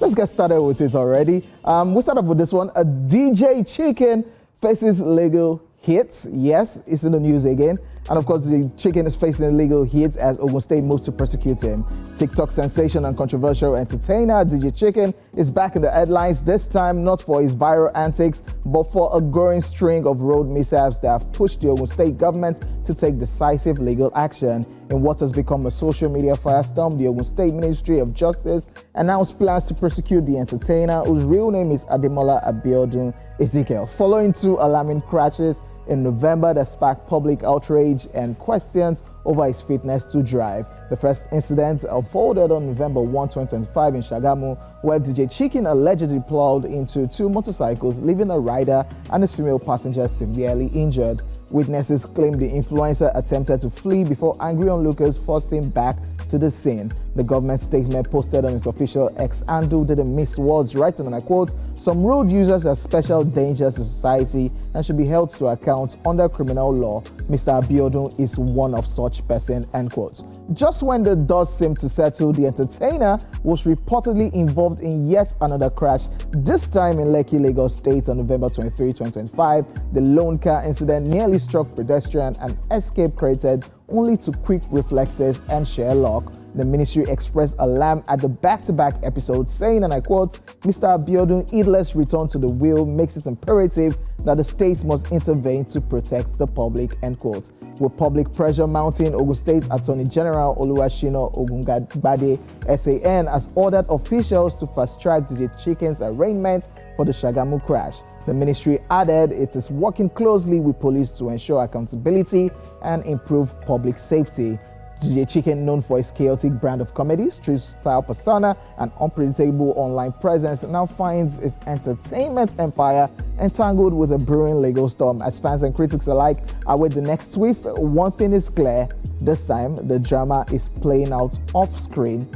let's get started with it already. We start off with this one. A DJ Chicken faces legal hits. Yes, it's in the news again. And of course, the Chicken is facing legal hits as Ogun State moves to persecute him. TikTok sensation and controversial entertainer DJ Chicken is back in the headlines, this time not for his viral antics, but for a growing string of road mishaps that have pushed the Ogun State government to take decisive legal action. In what has become a social media firestorm, the Ogun State Ministry of Justice announced plans to prosecute the entertainer, whose real name is Ademola Abiodun Ezekiel, following two alarming crashes in November that sparked public outrage and questions over his fitness to drive. The first incident unfolded on November 1, 2025 in Shagamu, where DJ Chicken allegedly plowed into two motorcycles, leaving a rider and his female passenger severely injured. Witnesses claim the influencer attempted to flee before angry onlookers forced him back to the scene. The government statement posted on its official X handle didn't miss words, writing, and I quote, "Some road users are special dangers to society and should be held to account under criminal law. Mr. Abiodun is one of such person," end quote. Just when the dust seemed to settle, the entertainer was reportedly involved in yet another crash, this time in Lekki, Lagos State on November 23, 2025. The lone car incident nearly struck pedestrian and escape created only to quick reflexes and sheer luck. The ministry expressed alarm at the back-to-back episodes, saying, and I quote, "Mr. Abiodun heedless return to the wheel makes it imperative that the state must intervene to protect the public," end quote. With public pressure mounting, Ogun State Attorney General Oluwashina Ogungbade SAN has ordered officials to fast-track DJ Chicken's arraignment for the Shagamu crash. The ministry added it is working closely with police to ensure accountability and improve public safety. DJ Chicken, known for his chaotic brand of comedy, street-style persona, and unpredictable online presence, now finds his entertainment empire entangled with a brewing legal storm. As fans and critics alike await the next twist, one thing is clear: this time the drama is playing out off-screen,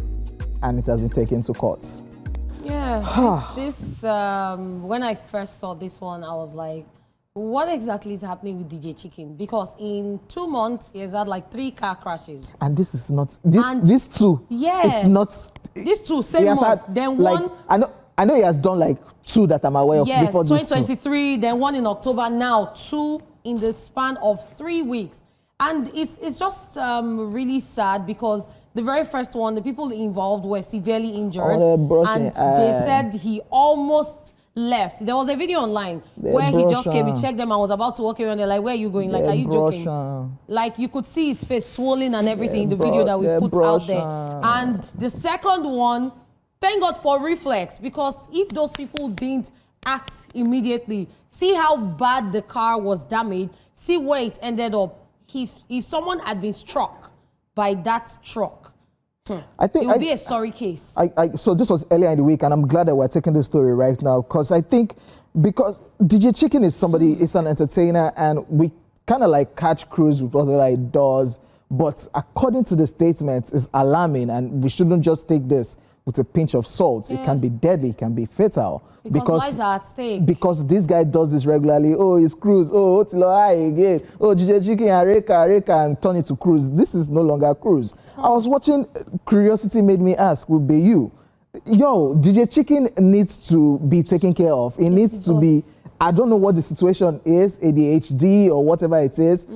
and it has been taken to courts. Yeah, when I first saw this one, I was like, what exactly is happening with DJ Chicken? Because in 2 months, he has had like 3 car crashes. And this is not, these two, yes, it's not. These two, same month, had, then like, one. I know he has done like 2 that I'm aware of yes, before this 2023, then one in October, now 2 in the span of 3 weeks. And it's just really sad because the very first one, the people involved were severely injured, and they said he almost left. There was a video online where he just came, he checked them and was about to walk away, and they're like, "Where are you going? Like, are you joking?" Like, you could see his face swollen and everything in the video that we put out there. And the second one, thank God for reflex, because if those people didn't act immediately, see how bad the car was damaged, see where it ended up. If someone had been struck by that truck, I think it would be a sorry case. So this was earlier in the week, and I'm glad that we're taking this story right now, because I think because DJ Chicken is somebody, is an entertainer, and we kind of like catch crews with what he does, but according to the statements, it's alarming, and we shouldn't just take this with a pinch of salt. Yeah. It can be deadly, it can be fatal. Because lives are at stake. Because this guy does this regularly. Oh, it's cruise. Oh, Otilo high again. Oh, DJ Chicken and Reka, and turn it to cruise. This is no longer cruise. I was watching, curiosity made me ask, would be you. Yo, DJ Chicken needs to be taken care of. It needs to be, I don't know what the situation is, ADHD or whatever it is.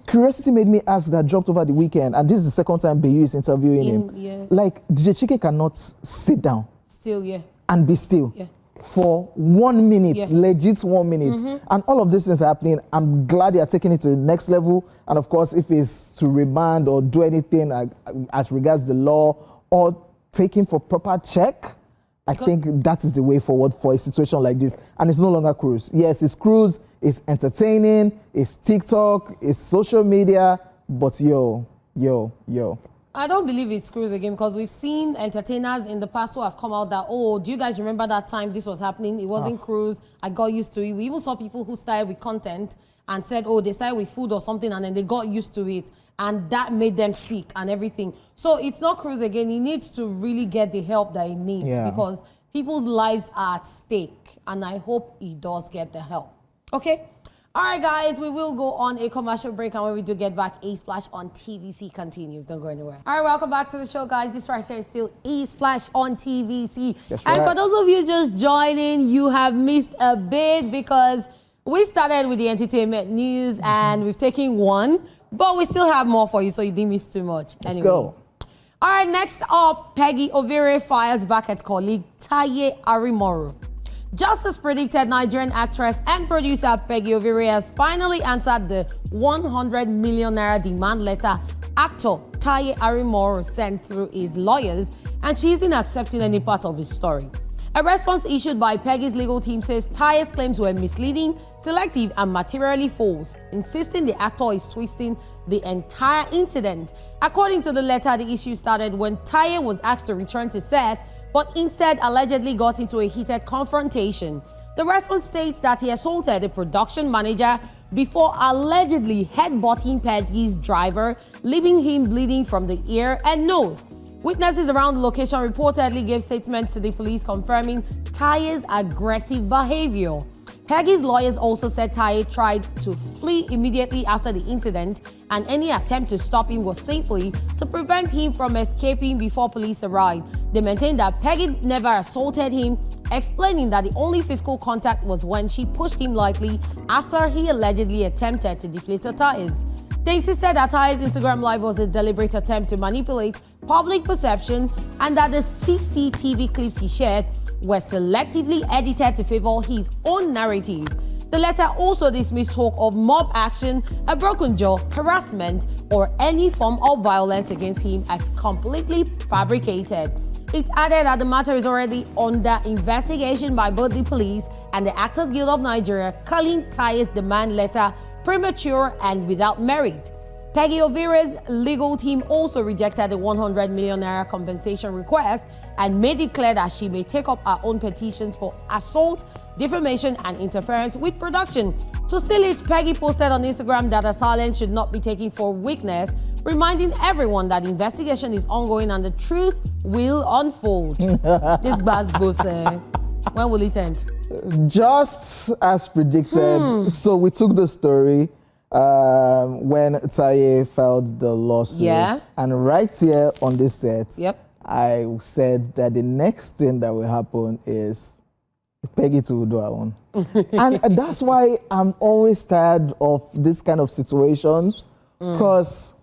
Curiosity made me ask, that dropped over the weekend, and this is the second time Bayu is interviewing him. Yes. Like, DJ Chicken cannot sit down. Still, yeah. And be still. Yeah. For 1 minute, legit 1 minute. And all of this is happening. I'm glad you're taking it to the next level. And of course, if it's to remand or do anything as regards the law or take him for proper check, I think that is the way forward for a situation like this. And it's no longer cruise. Yes, it's cruise, it's entertaining, it's TikTok, it's social media, but yo. I don't believe it's cruise again, because we've seen entertainers in the past who have come out that, oh, do you guys remember that time this was happening? It wasn't cruise. I got used to it. We even saw people who started with content and said, oh, they started with food or something, and then they got used to it, and that made them sick and everything. So it's not cruise again. He needs to really get the help that he needs, because people's lives are at stake, and I hope he does get the help. Okay? All right, guys, we will go on a commercial break, and when we do get back, ESplash on TVC continues. Don't go anywhere. All right, welcome back to the show, guys. This right here is still ESplash on TVC. And for those of you just joining, you have missed a bit because we started with the entertainment news and we've taken one, but we still have more for you, so you didn't miss too much. Let's go. All right, next up, Peggy Ovire fires back at colleague Taye Arimoro. Just as predicted, Nigerian actress and producer Peggy Ovire has finally answered the 100 million naira demand letter actor Taye Arimoro sent through his lawyers, and she isn't accepting any part of his story. A response issued by Peggy's legal team says Taye's claims were misleading, selective, and materially false, insisting the actor is twisting the entire incident. According to the letter, the issue started when Taye was asked to return to set, but instead allegedly got into a heated confrontation. The response states that he assaulted a production manager before allegedly headbutting Peggy's driver, leaving him bleeding from the ear and nose. Witnesses around the location reportedly gave statements to the police confirming Taye's aggressive behavior. Peggy's lawyers also said Taye tried to flee immediately after the incident, and any attempt to stop him was simply to prevent him from escaping before police arrived. They maintained that Peggy never assaulted him, explaining that the only physical contact was when she pushed him lightly after he allegedly attempted to deflate her tires. They insisted that Taye's Instagram Live was a deliberate attempt to manipulate public perception and that the CCTV clips he shared were selectively edited to favor his own narrative. The letter also dismissed talk of mob action, a broken jaw, harassment, or any form of violence against him as completely fabricated. It added that the matter is already under investigation by both the police and the Actors Guild of Nigeria, calling Taye's demand letter premature and without merit. Peggy Ovire's legal team also rejected the 100 million naira compensation request and made it clear that she may take up her own petitions for assault, defamation, and interference with production. To seal it, Peggy posted on Instagram that her silence should not be taken for weakness, reminding everyone that the investigation is ongoing and the truth will unfold. This Basbos, when will it end? Just as predicted. So we took the story when Taye filed the lawsuit, and right here on this set, I said that the next thing that will happen is Peggy to do her own. And that's why I'm always tired of this kind of situations, because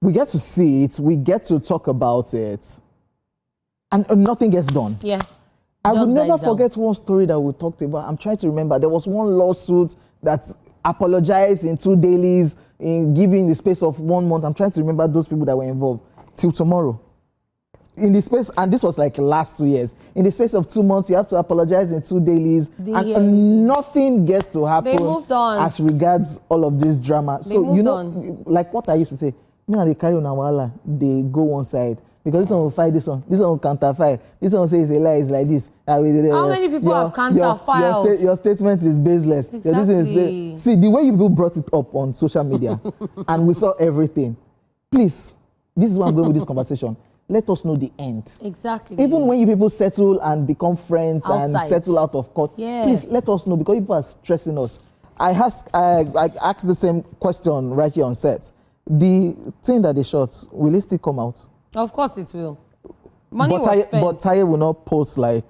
we get to see it, we get to talk about it, and nothing gets done. I will never forget one story that we talked about. I'm trying to remember. There was one lawsuit that apologized in 2 dailies, in giving the space of 1 month. I'm trying to remember those people that were involved. Till tomorrow. In the space, and this was like last 2 years. In the space of 2 months, you have to apologize in 2 dailies, and nothing gets to happen. They moved on. As regards all of this drama. So you know, like what I used to say, me and they carry on a wala, they go one side. Because this one will fight this one will counterfile. This one will say it's a lie, it's like this. How many people have counterfiled? Your statement is baseless. Exactly. See, the way you people brought it up on social media, and we saw everything. Please, this is where I'm going with this conversation. Let us know the end. Exactly. Even when you people settle and become friends and settle out of court, please let us know, because people are stressing us. I asked the same question right here on set. The thing that they shot, will it still come out? Of course it will. Money was spent. But Taye will not post like...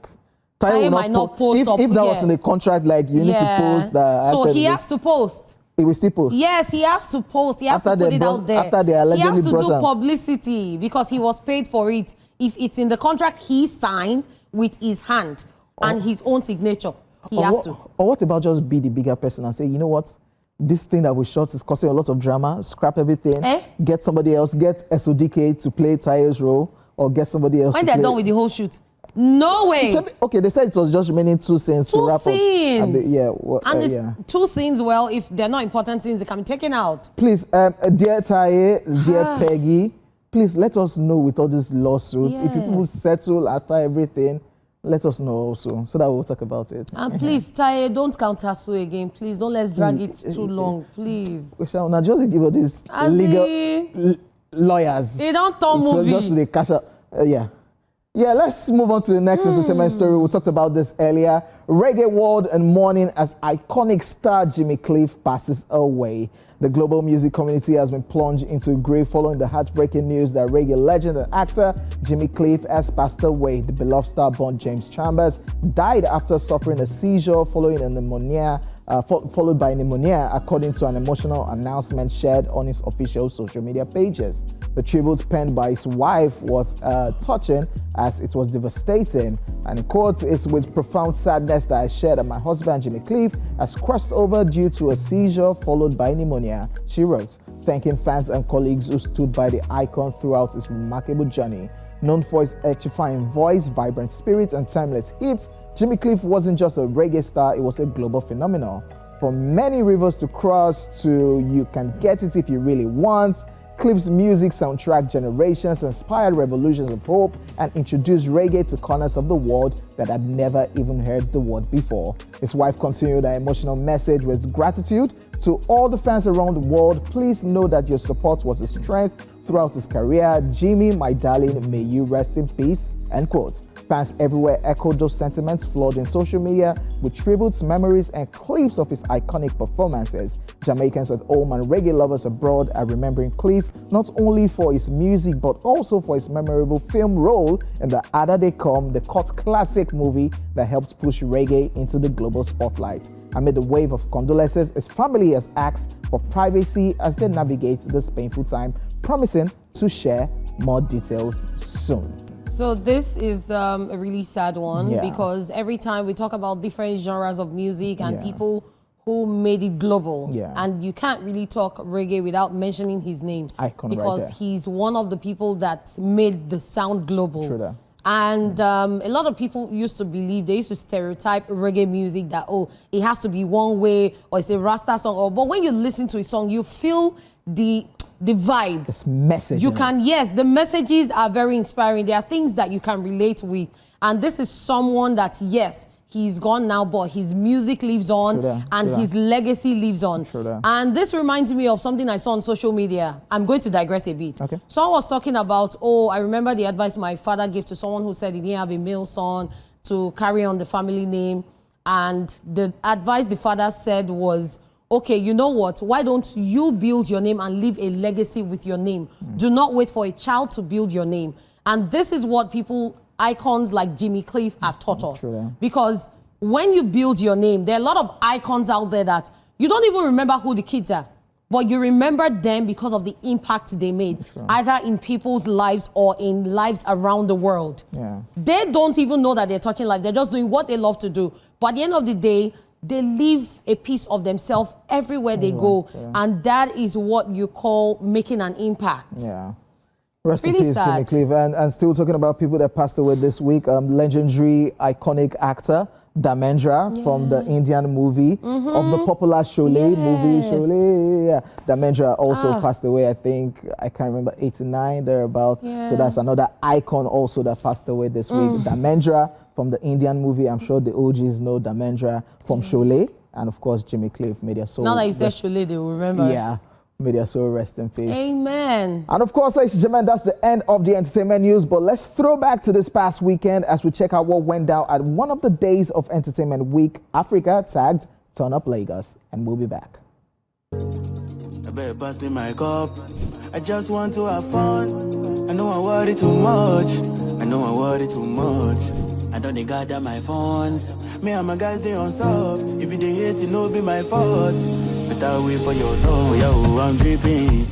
Taye might not post. If that was in the contract, like you need to post that. So he has to post. He will still post? Yes, he has to post. He has to put it out there. After they allegedly he has to do publicity because he was paid for it. If it's in the contract he signed with his hand and his own signature, he has to. Or what about just be the bigger person and say, you know what? This thing that we shot is causing a lot of drama. Scrap everything. Get somebody else. Get SODK to play Taye's role, or get somebody else. When they're done with the whole shoot, no way. Okay, they said it was just remaining 2 scenes to wrap up. 2 scenes. 2 scenes. Well, if they're not important scenes, they can be taken out. Please, dear Taye, dear Peggy, please let us know with all these lawsuits. If people settle after everything, let us know also, so that we'll talk about it. And please, Taye, don't counter sue again. Please, don't let's drag it too long, please. We shall not just give all these legal lawyers. They don't turn movie. Just the cash out. Yeah, let's move on to the next entertainment story. We talked about this earlier. reggae world in mourning as iconic star Jimmy Cliff passes away. The global music community has been plunged into grief following the heartbreaking news that reggae legend and actor Jimmy Cliff has passed away. The beloved star born James Chambers died after suffering a seizure following a pneumonia. Followed by pneumonia, according to an emotional announcement shared on his official social media pages. The tribute penned by his wife was touching as it was devastating. And in quotes, "It's with profound sadness that I shared that my husband, Jimmy Cliff, has crossed over due to a seizure followed by pneumonia," she wrote, thanking fans and colleagues who stood by the icon throughout his remarkable journey. Known for his electrifying voice, vibrant spirit, and timeless hits, Jimmy Cliff wasn't just a reggae star, it was a global phenomenon. From many rivers to cross to You Can Get It If You Really Want, Cliff's music soundtrack generations, inspired revolutions of hope, and introduced reggae to corners of the world that had never even heard the word before. His wife continued her emotional message with gratitude to all the fans around the world. "Please know that your support was a strength throughout his career. Jimmy, my darling, may you rest in peace," end quote. Fans everywhere echoed those sentiments, flooding social media with tributes, memories, and clips of his iconic performances. Jamaicans at home and reggae lovers abroad are remembering Cliff not only for his music but also for his memorable film role in The Harder They Come, the cult classic movie that helped push reggae into the global spotlight. Amid the wave of condolences, his family has asked for privacy as they navigate this painful time, promising to share more details soon. So this is a really sad one because every time we talk about different genres of music and people who made it global, and you can't really talk reggae without mentioning his name. Icon because right there. he's one of the people that made the sound global. True that. And a lot of people used to believe, they used to stereotype reggae music that, oh, it has to be one way or it's a Rasta song. But when you listen to a song, you feel the vibe. This message. You can, yes, the messages are very inspiring. There are things that you can relate with. And this is someone that, yes, he's gone now, but his music lives on and his legacy lives on. And this reminds me of something I saw on social media. I'm going to digress a bit. Okay. Someone was talking about, oh, I remember the advice my father gave to someone who said he didn't have a male son to carry on the family name. And the advice the father said was, okay, you know what? Why don't you build your name and leave a legacy with your name? Do not wait for a child to build your name. And this is what people, icons like Jimmy Cliff, have taught us. Because when you build your name, there are a lot of icons out there that you don't even remember who the kids are, but you remember them because of the impact they made, either in people's lives or in lives around the world. They don't even know that they're touching lives. They're just doing what they love to do. But at the end of the day, they leave a piece of themselves everywhere they go. And that is what you call making an impact. Rest in peace, Jimmy Cliff. And still talking about people that passed away this week, legendary, iconic actor, Dharmendra from the Indian movie of the popular Sholay movie. Sholay, Dharmendra also passed away, I think, I can't remember, 89, thereabout. So that's another icon also that passed away this week. Dharmendra from the Indian movie. I'm sure the OGs know Dharmendra from Sholay. And of course, Jimmy Cliff, may their soul now that you said Sholay, they will remember. May their soul rest in peace. Amen. And of course, ladies and gentlemen, that's the end of the entertainment news. But let's throw back to this past weekend as we check out what went down at one of the days of Entertainment Week Africa, tagged Turn Up Lagos. And we'll be back. I better pass me my cup. I just want to have fun. I know I worry too much. I know I worry too much. I don't gather my funds. Me and my guys, they on soft. If you they hate, it no be my fault. But I wait for your no, yo, I'm dripping.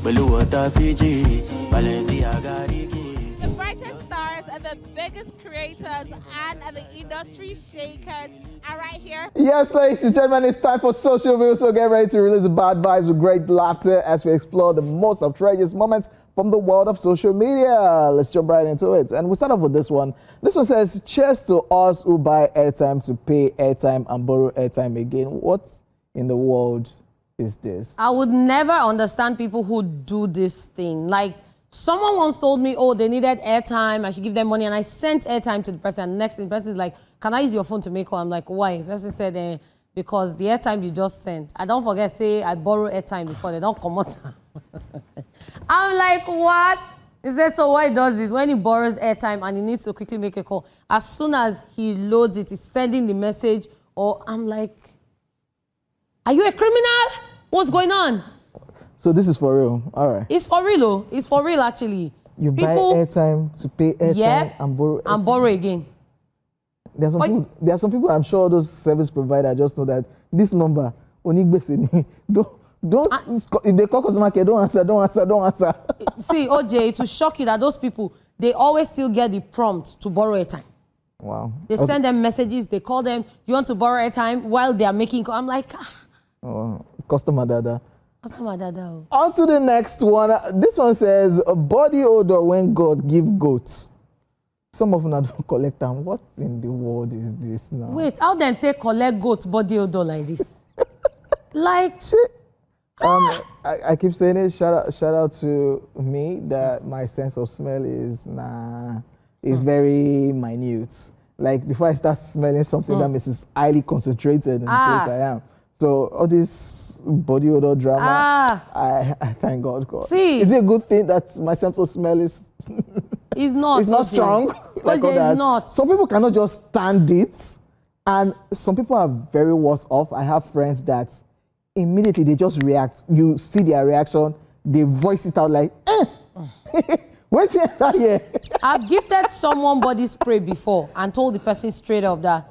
Blue water, Fiji, Balenciaga, Ricky. The brightest stars and the biggest creators and the industry shakers are right here. Yes, ladies and gentlemen, it's time for Social View, so get ready to release the bad vibes with great laughter as we explore the most outrageous moments from the world of social media. Let's jump right into it. And we'll start off with this one. This one says, cheers to us who buy airtime to pay airtime and borrow airtime again. What in the world is this? I would never understand people who do this thing. Like, someone once told me, oh, they needed airtime, I should give them money, and I sent airtime to the person, and next thing, the person is like, can I use your phone to make call? I'm like, why? The person said, because the airtime you just sent. I don't forget, say, I borrow airtime before, they don't come out. I'm like, what? He says, so what he does is when he borrows airtime and he needs to quickly make a call, as soon as he loads it, he's sending the message, or I'm like, are you a criminal? What's going on? So this is for real. All right. It's for real, though. It's for real, actually. You buy airtime to pay airtime and borrow airtime. And borrow again. There are some people, I'm sure those service providers just know that this number, don't, if they call customer care, don't answer. See, OJ, it will shock you that those people, they always still get the prompt to borrow airtime. Wow. They send them messages, they call them, you want to borrow airtime while they are making call. I'm like, Customer dada. Customer dada. On to the next one. This one says, a body odor when God give goats. Some of them don't collect them. What in the world is this now? Wait, how then take collect goat body odor like this? Like shit. I keep saying it. Shout out to me that my sense of smell is very minute. Like before I start smelling something that means it's highly concentrated in the place I am. So all this body odor drama, I thank God. See, is it a good thing that my sense of smell is? It's not. It's not strong. Like it's not. Some people cannot just stand it, and some people are very worse off. I have friends that immediately they just react. You see their reaction, they voice it out like, what's that here? I've gifted someone body spray before and told the person straight up that,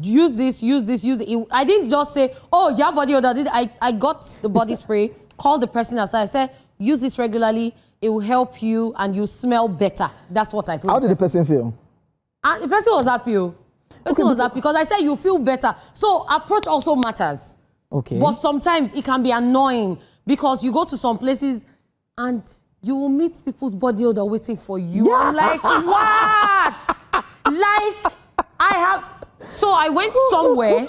use this, use it. I didn't just say, oh, yeah, body odor. I got the body spray, called the person aside, I said, use this regularly, it will help you and you smell better. That's what I told How did the person feel? And the person was happy. The person was happy because I said you feel better. So approach also matters. Okay. But sometimes it can be annoying because you go to some places and you will meet people's body odor waiting for you. Yeah. I'm like, what? So I went somewhere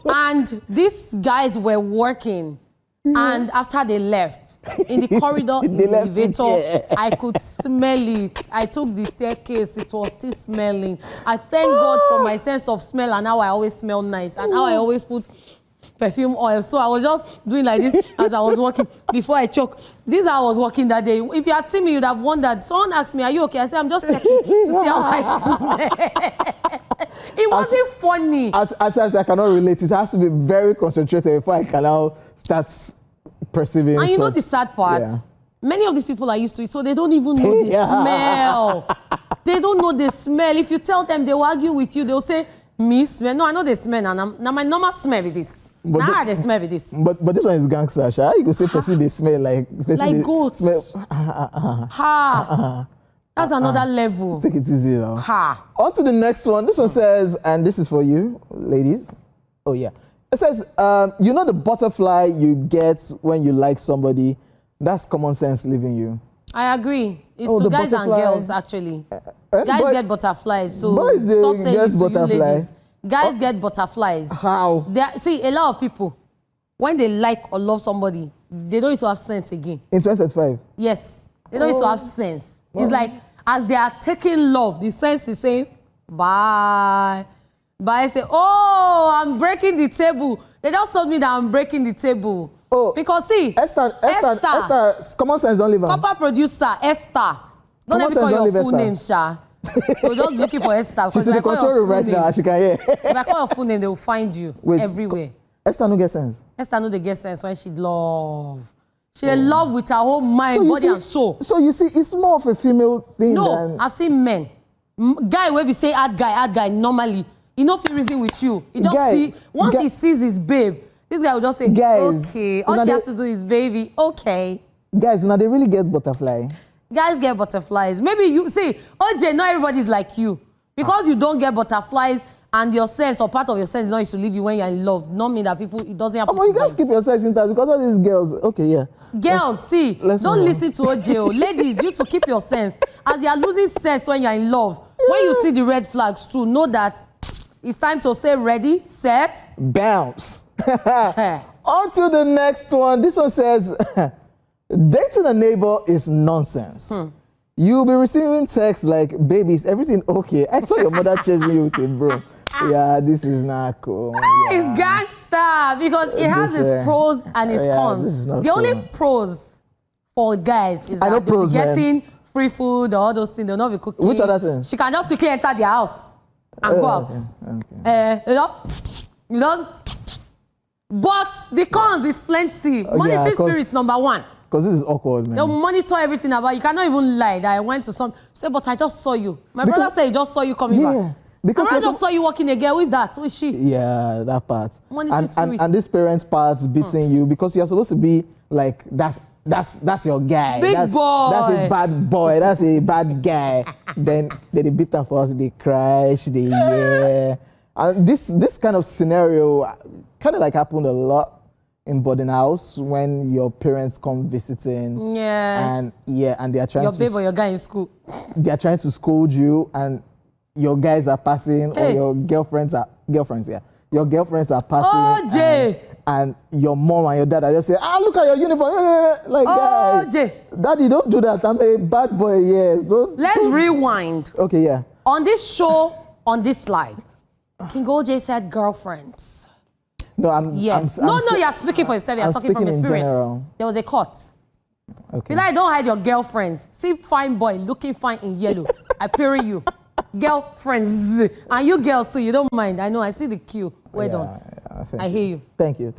and these guys were working. And after they left, in the corridor, in the elevator, I could smell it. I took the staircase, it was still smelling. I thank God for my sense of smell and how I always smell nice and how I always put perfume oil. So I was just doing like this as I was walking before I choke. This is how I was walking that day. If you had seen me, you'd have wondered. Someone asked me, are you okay? I said, I'm just checking to see how I smell. It wasn't funny. At times I cannot relate. It has to be very concentrated before I can now start perceiving. And you know the sad part? Yeah. Many of these people are used to it, so they don't even know the smell. They don't know the smell. If you tell them, they will argue with you. They'll say, me smell? No, I know they smell. Now my normal smell with this. Now they smell with this. But this one is gangster, Sha. You could say person they smell like goats. Smell. That's another level. Take it easy now. On to the next one. This one says, and this is for you, ladies. Oh yeah. It says, you know the butterfly you get when you like somebody, that's common sense leaving you. I agree. It's to guys and girls, actually. Guys get butterflies, so stop saying this to you ladies. Guys get butterflies. How? See, a lot of people, when they like or love somebody, they don't used to have sense again. In 2035? Yes. They don't used to have sense. It's like, as they are taking love, the sense is saying, bye. But I say, oh, I'm breaking the table. They just told me that I'm breaking the table. Oh, because see, Esther, common sense don't leave her. Copper producer, Esther. Don't let me call your full name, Sha. We're just looking for Esther. She's in the control room right now, she can hear. If I call your full name, they will find you everywhere. Esther no get sense. Esther no dey get sense when she love. She love with her whole mind, body and soul. So you see, it's more of a female thing than... I've seen men. Guy where we say hard guy, normally. He no feel reason with you. He just once he sees his babe, this guy will just say, okay, all she has to do is baby, okay. Guys, now they really get butterfly. Guys get butterflies. Maybe you see, OJ, not everybody's like you. Because you don't get butterflies and your sense or part of your sense is not used to leave you when you're in love. Not mean that people, it doesn't happen. Oh, you guys keep your sex in touch because all these girls, okay, yeah. Girls, don't listen to OJ. Ladies, you to keep your sense. As you're losing sense when you're in love, when you see the red flags too, know that it's time to say ready, set, bounce. On to the next one. This one says, dating a neighbor is nonsense. You'll be receiving texts like, babies, everything okay? I saw your mother chasing you with a bro. Yeah, this is not cool. Yeah. It's gangster because it has its pros and its cons. The only pros for guys is that they'll be getting free food or all those things. They'll not be cooking. Which other thing? She can just quickly enter their house and go out. Okay. You know. But the cons is plenty. Monetary spirits number one. Because this is awkward, man. They'll monitor everything about you. You cannot even lie that I went to some. Say, but I just saw you. My brother said he just saw you coming back. Because I just saw you walking again. Who is that? Who is she? Yeah, that part. And this parents part beating you because you're supposed to be like that's your guy. Big boy. That's a bad boy. That's a bad guy. then they beat them for us. They crash. They yeah. And this kind of scenario kind of like happened a lot in boarding house when your parents come visiting. Yeah. And they are trying your babe or your guy in school. They are trying to scold you and your guys are passing or your girlfriends are passing. Oh, Jay. And your mom and your dad are just saying, look at your uniform. Like, guys, Jay. Daddy, don't do that. I'm a bad boy, yeah. Let's rewind. Okay, yeah. On this show, on this slide, King OJ said girlfriends. No, you're speaking for yourself. You're talking from experience. General. There was a cut. Okay. Like, don't hide your girlfriends. See fine boy looking fine in yellow. I parry you. Girlfriends. And you girls too, you don't mind. I know, I see the queue. Well done. I hear you. Thank you.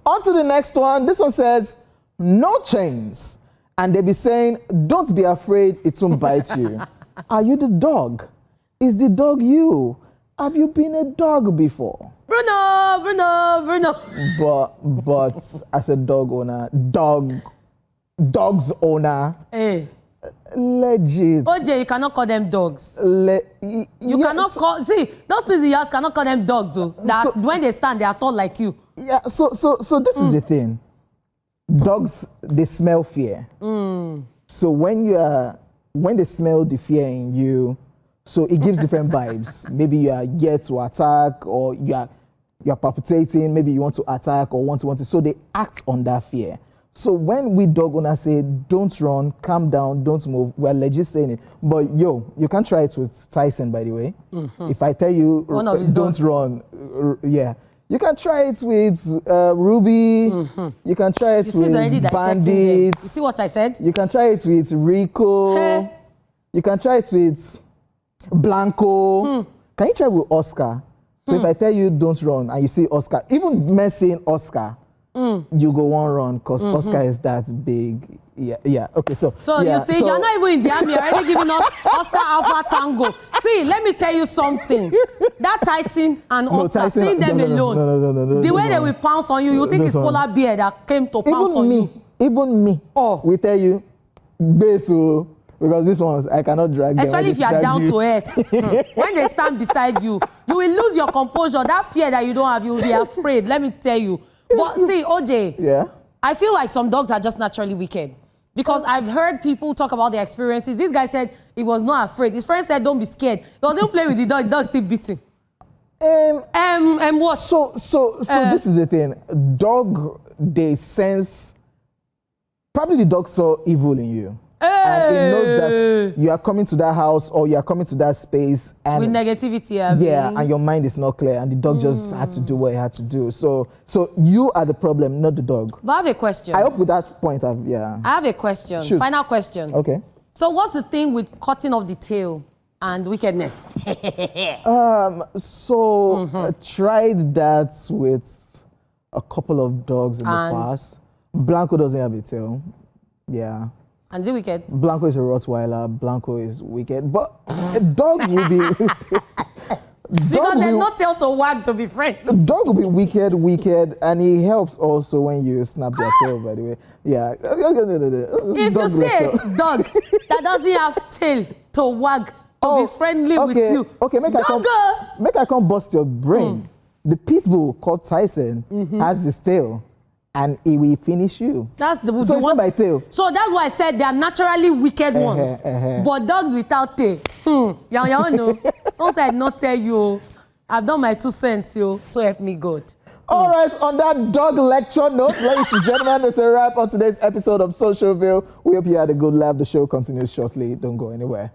On to the next one. This one says, no chains. And they be saying, don't be afraid, it won't bite you. Are you the dog? Is the dog you? Have you been a dog before? Bruno. But as a dog's owner, Hey. Legit. OJ, you cannot call them dogs. You cannot call, see, those things in yours cannot call them dogs. When they stand, they are tall like you. Yeah, so this is the thing. Dogs, they smell fear. So when they smell the fear in you, so it gives different vibes. Maybe you are here to attack, or you're palpitating. Maybe you want to attack or want to. So they act on that fear. So when we dog owners say, don't run, calm down, don't move, we're legit saying it. But you can't try it with Tyson, by the way. If I tell you, don't run, You can try it with Ruby. You can try it with Bandit. You see what I said? You can try it with Rico. Hey. You can try it with Blanco. Can you try with Oscar? So if I tell you don't run and you see Oscar, even men saying Oscar, you go one run because Oscar is that big. Yeah. Okay, so you see, you're not even in the army. You're already giving us Oscar Alpha Tango. See, let me tell you something. That Tyson and Oscar, seeing them alone, the way they will pounce on you, you think it's polar bear that came to pounce on you. Even me, we tell you, Beso, because these ones, I cannot drag them. Especially if you are down to earth. When they stand beside you, you will lose your composure. That fear that you don't have, you will be afraid. Let me tell you. But see, OJ, I feel like some dogs are just naturally wicked. Because I've heard people talk about their experiences. This guy said he was not afraid. His friend said, don't be scared. He wasn't playing with the dog still beating. What? So this is the thing. Dog, they sense, probably the dog saw evil in you. And it knows that you are coming to that house or you are coming to that space. And with negativity, and your mind is not clear. And the dog just had to do what it had to do. So you are the problem, not the dog. But I have a question. I hope with that point, I have a question. Shoot. Final question. Okay. So what's the thing with cutting off the tail and wickedness? Tried that with a couple of dogs in the past. Blanco doesn't have a tail. Yeah. And is it wicked? Blanco is a Rottweiler. Blanco is wicked. But a dog will be... because there's no tail to wag to be friend. A dog will be wicked, and he helps also when you snap their tail, by the way. Yeah. If you say a dog that doesn't have tail to wag to be friendly with you. Okay, make I come bust your brain. The pit bull called Tyson has his tail. And he will finish you. That's the so it's one not by tail. So that's why I said they are naturally wicked ones. But dogs without tail. You know. Don't say I not tell you. I've done my 2 cents, yo. So help me God. All right, on that dog lecture note, ladies and gentlemen, it's a wrap on today's episode of Socialville. We hope you had a good laugh. The show continues shortly. Don't go anywhere.